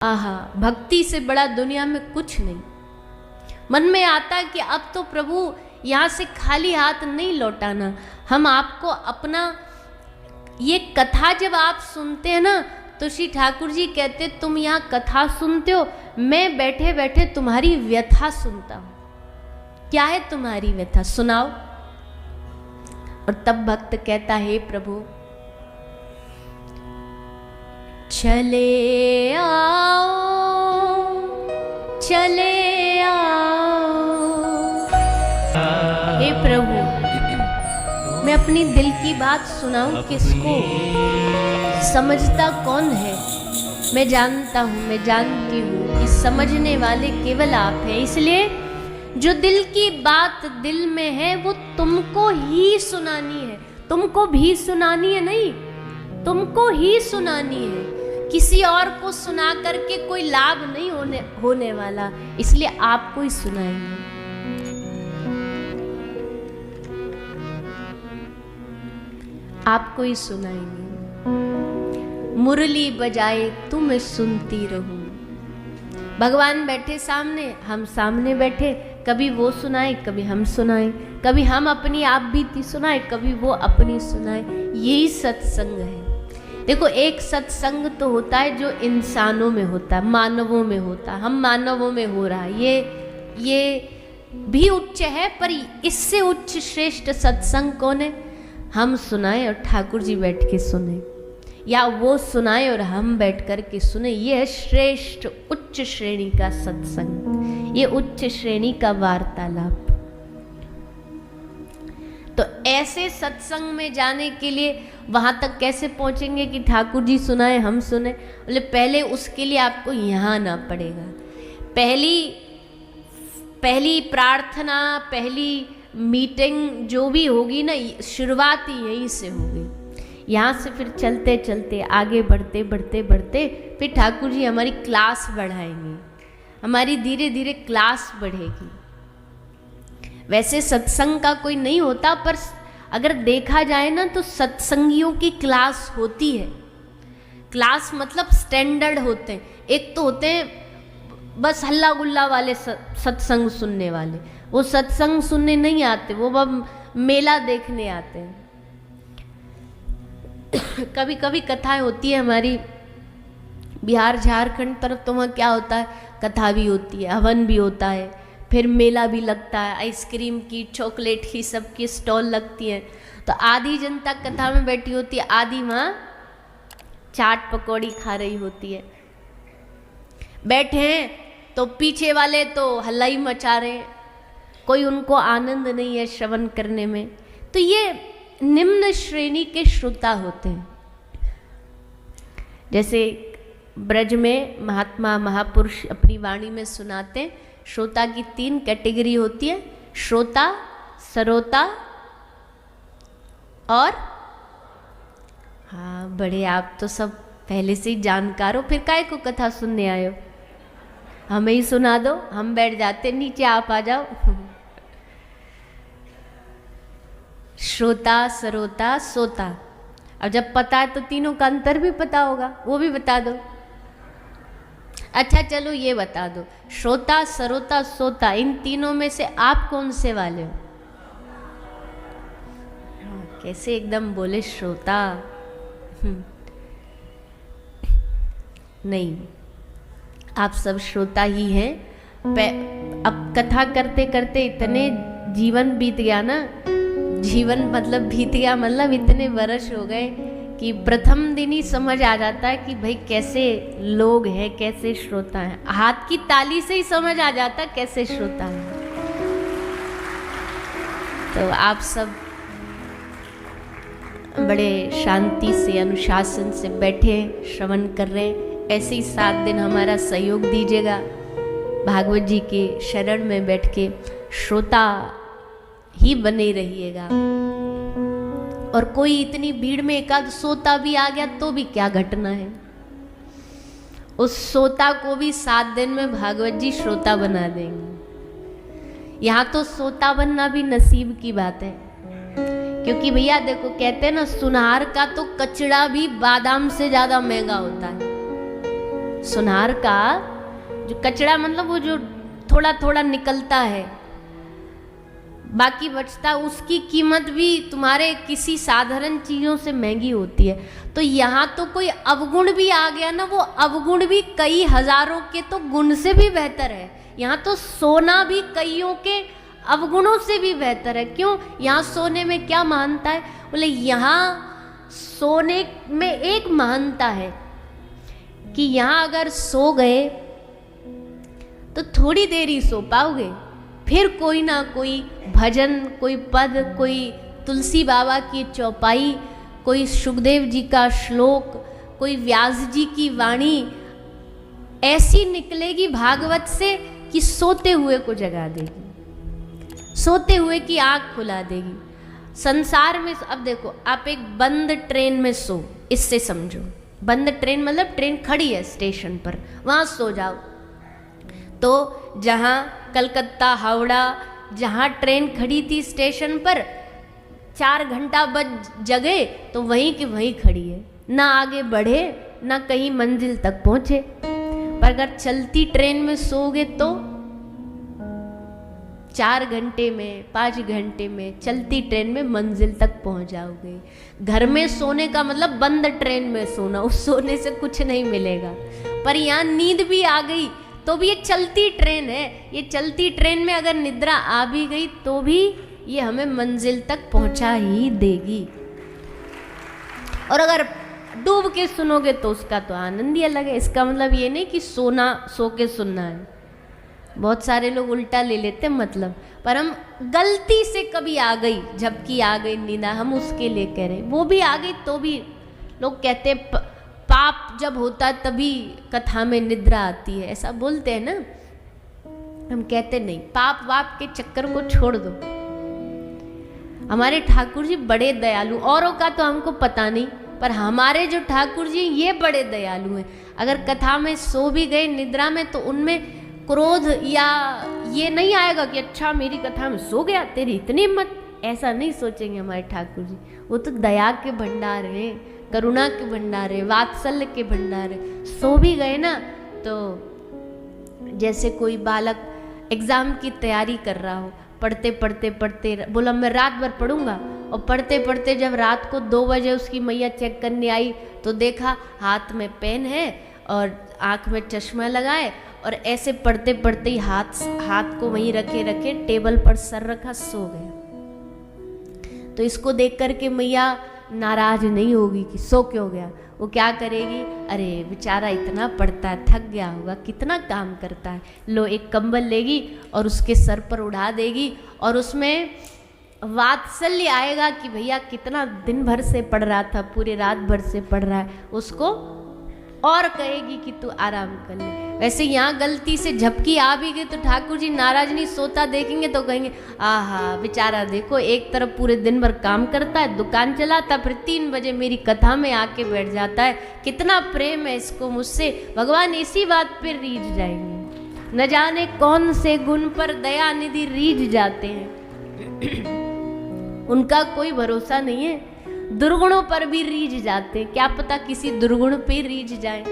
आहा, भक्ति से बड़ा दुनिया में कुछ नहीं। मन में आता है कि अब तो प्रभु यहाँ से खाली हाथ नहीं लौटाना। हम आपको अपना ये कथा जब आप सुनते हैं ना, तो श्री ठाकुर जी कहते तुम यहाँ कथा सुनते हो, मैं बैठे बैठे तुम्हारी व्यथा सुनता हूँ। क्या है तुम्हारी व्यथा, सुनाओ। और तब भक्त कहता है, हे प्रभु चले आओ चले आओ। हे प्रभु, मैं अपनी दिल की बात सुनाऊं किसको? समझता कौन है? मैं जानता हूँ, मैं जानती हूँ कि समझने वाले केवल आप हैं। इसलिए जो दिल की बात दिल में है वो तुमको ही सुनानी है। तुमको भी सुनानी है, नहीं, तुमको ही सुनानी है। किसी और को सुना करके कोई लाभ नहीं होने वाला, इसलिए आपको ही सुनाएंगे। आपको ही सुनाएंगे। मुरली बजाए तुम सुनती रहूं। भगवान बैठे सामने, हम सामने बैठे, कभी वो सुनाए कभी हम सुनाए, कभी हम अपनी आप बीती सुनाए कभी वो अपनी सुनाए। यही सत्संग है। देखो, एक सत्संग तो होता है जो इंसानों में होता है, मानवों में होता है, हम मानवों में हो रहा है। ये भी उच्च है, पर इससे उच्च श्रेष्ठ सत्संग कौन है? हम सुनाए और ठाकुर जी बैठ के सुने, या वो सुनाए और हम बैठ कर के सुने। ये है श्रेष्ठ उच्च श्रेणी का सत्संग, ये उच्च श्रेणी का वार्तालाप। तो ऐसे सत्संग में जाने के लिए वहां तक कैसे पहुंचेंगे कि ठाकुर जी सुनाए हम सुने? बोले पहले उसके लिए आपको यहाँ आना पड़ेगा। पहली प्रार्थना, पहली मीटिंग जो भी होगी ना, शुरुआत ही यहीं से होगी। यहाँ से फिर चलते चलते आगे बढ़ते बढ़ते बढ़ते फिर ठाकुर जी हमारी क्लास बढ़ाएंगे, हमारी धीरे धीरे क्लास बढ़ेगी। वैसे सत्संग का कोई नहीं होता, पर अगर देखा जाए ना तो सत्संगियों की क्लास होती है। क्लास मतलब स्टैंडर्ड होते हैं। एक तो होते हैं बस हल्ला गुल्ला वाले सत्संग सुनने वाले, वो सत्संग सुनने नहीं आते, वो मेला देखने आते हैं। कभी कभी कथाएं होती है हमारी बिहार झारखंड तरफ, तो वहाँ क्या होता है, कथा भी होती है, हवन भी होता है, फिर मेला भी लगता है, आइसक्रीम की, चॉकलेट की, सबकी स्टॉल लगती है। तो आधी जनता कथा में बैठी होती है, आधी वहाँ चाट पकौड़ी खा रही होती है। बैठे हैं तो पीछे वाले तो हल्ला ही मचा रहे हैं, कोई उनको आनंद नहीं है श्रवण करने में। तो ये निम्न श्रेणी के श्रोता होते हैं। जैसे ब्रज में महात्मा महापुरुष अपनी वाणी में सुनाते हैं, श्रोता की 3 कैटेगरी होती है, श्रोता, सरोता और, हाँ बड़े आप तो सब पहले से ही जानकार हो, फिर काहे को कथा सुनने आए हो? हमें ही सुना दो, हम बैठ जाते, नीचे आप आ जाओ। श्रोता, सरोता, सोता। अब जब पता है तो तीनों का अंतर भी पता होगा, वो भी बता दो। अच्छा चलो ये बता दो, श्रोता, सरोता, सोता, इन तीनों में से आप कौन से वाले हो? कैसे एकदम बोले श्रोता। नहीं, आप सब श्रोता ही हैं। अब कथा करते करते इतने जीवन बीत गया ना, जीवन मतलब बीत गया मतलब इतने वर्ष हो गए कि प्रथम दिन ही समझ आ जाता है कि भाई कैसे लोग हैं, कैसे श्रोता हैं। हाथ की ताली से ही समझ आ जाता है कैसे श्रोता है। तो आप सब बड़े शांति से, अनुशासन से बैठे श्रवण कर रहे हैं। ऐसे ही 7 दिन हमारा सहयोग दीजिएगा। भागवत जी के शरण में बैठ के श्रोता ही बने रहिएगा। और कोई इतनी भीड़ में एकाध सोता भी आ गया तो भी क्या घटना है, उस सोता को भी 7 दिन में भागवत जी श्रोता बना देंगे। यहाँ तो सोता बनना भी नसीब की बात है, क्योंकि भैया देखो, कहते हैं ना, सुनार का तो कचड़ा भी बादाम से ज्यादा महंगा होता है। सुनार का जो कचड़ा मतलब वो जो थोड़ा थोड़ा निकलता है, बाकी बचता, उसकी कीमत भी तुम्हारे किसी साधारण चीज़ों से महंगी होती है। तो यहाँ तो कोई अवगुण भी आ गया ना, वो अवगुण भी कई हजारों के तो गुण से भी बेहतर है। यहाँ तो सोना भी कईयों के अवगुणों से भी बेहतर है। क्यों? यहाँ सोने में क्या महानता है? बोले यहाँ सोने में एक महानता है कि यहाँ अगर सो गए तो थोड़ी देर ही सो पाओगे, फिर कोई ना कोई भजन, कोई पद, कोई तुलसी बाबा की चौपाई, कोई सुखदेव जी का श्लोक, कोई व्यास जी की वाणी ऐसी निकलेगी भागवत से कि सोते हुए को जगा देगी, सोते हुए की आँख खुला देगी। संसार में अब देखो, आप एक बंद ट्रेन में सो, इससे समझो, बंद ट्रेन मतलब ट्रेन खड़ी है स्टेशन पर, वहाँ सो जाओ। तो जहाँ कलकत्ता, हावड़ा, जहाँ ट्रेन खड़ी थी स्टेशन पर, 4 घंटा बज जगे तो वहीं की वहीं खड़ी है, ना आगे बढ़े ना कहीं मंजिल तक पहुँचे। पर अगर चलती ट्रेन में सोओगे तो 4 घंटे में, 5 घंटे में चलती ट्रेन में मंजिल तक पहुंच जाओगे। घर में सोने का मतलब बंद ट्रेन में सोना, उस सोने से कुछ नहीं मिलेगा। पर यहाँ नींद भी आ गई तो भी ये चलती ट्रेन है, ये चलती ट्रेन में अगर निद्रा आ भी गई तो भी ये हमें मंजिल तक पहुंचा ही देगी। और अगर डूब के सुनोगे तो उसका तो आनंद ही अलग है। इसका मतलब ये नहीं कि सोना सो के सुनना है, बहुत सारे लोग उल्टा ले लेते मतलब। पर हम गलती से कभी आ गई, झपकी आ गई नींदा, हम उसके लिए कह रहे, वो भी आ गई तो भी लोग कहते पाप जब होता है तभी कथा में निद्रा आती है, ऐसा बोलते हैं ना। हम कहते नहीं, पाप वाप के चक्कर को छोड़ दो। हमारे ठाकुर जी बड़े दयालु, औरों का तो हमको पता नहीं, पर हमारे जो ठाकुर जी ये बड़े दयालु हैं। अगर कथा में सो भी गए निद्रा में तो उनमें क्रोध या ये नहीं आएगा कि अच्छा मेरी कथा में सो गया, तेरी इतनी हिम्मत, ऐसा नहीं सोचेंगे हमारे ठाकुर जी। वो तो दया के भंडार हैं, करुणा के भंडार है, वात्सल्य के भंडार है। सो भी गए ना तो जैसे कोई बालक एग्जाम की तैयारी कर रहा हो, पढ़ते पढ़ते पढ़ते बोला मैं रात भर पढ़ूंगा, और पढ़ते पढ़ते जब रात को 2 बजे उसकी मैया चेक करने आई तो देखा हाथ में पेन है और आँख में चश्मा लगाए, और ऐसे पढ़ते पढ़ते ही हाथ को वहीं रखे रखे टेबल पर सर रखा, सो गया। तो इसको देख करके मैया नाराज नहीं होगी कि सो क्यों गया। वो क्या करेगी, अरे बेचारा इतना पढ़ता है, थक गया होगा, कितना काम करता है, लो एक कंबल लेगी और उसके सर पर उड़ा देगी, और उसमें वात्सल्य आएगा कि भैया कितना दिन भर से पढ़ रहा था, पूरे रात भर से पढ़ रहा है, उसको और कहेगी कि तू आराम कर ले। वैसे यहाँ गलती से झपकी आ भी गई तो ठाकुर जी नाराज नहीं, सोता देखेंगे तो कहेंगे आहा बेचारा देखो, एक तरफ पूरे दिन भर काम करता है, दुकान चलाता, फिर 3 बजे मेरी कथा में आके बैठ जाता है, कितना प्रेम है इसको मुझसे। भगवान इसी बात पर रीझ जाएंगे। न जाने कौन से गुण पर दया निधि रीझ जाते हैं, उनका कोई भरोसा नहीं है। दुर्गुणों पर भी रीझ जाते, क्या पता किसी दुर्गुण पे रीझ जाए।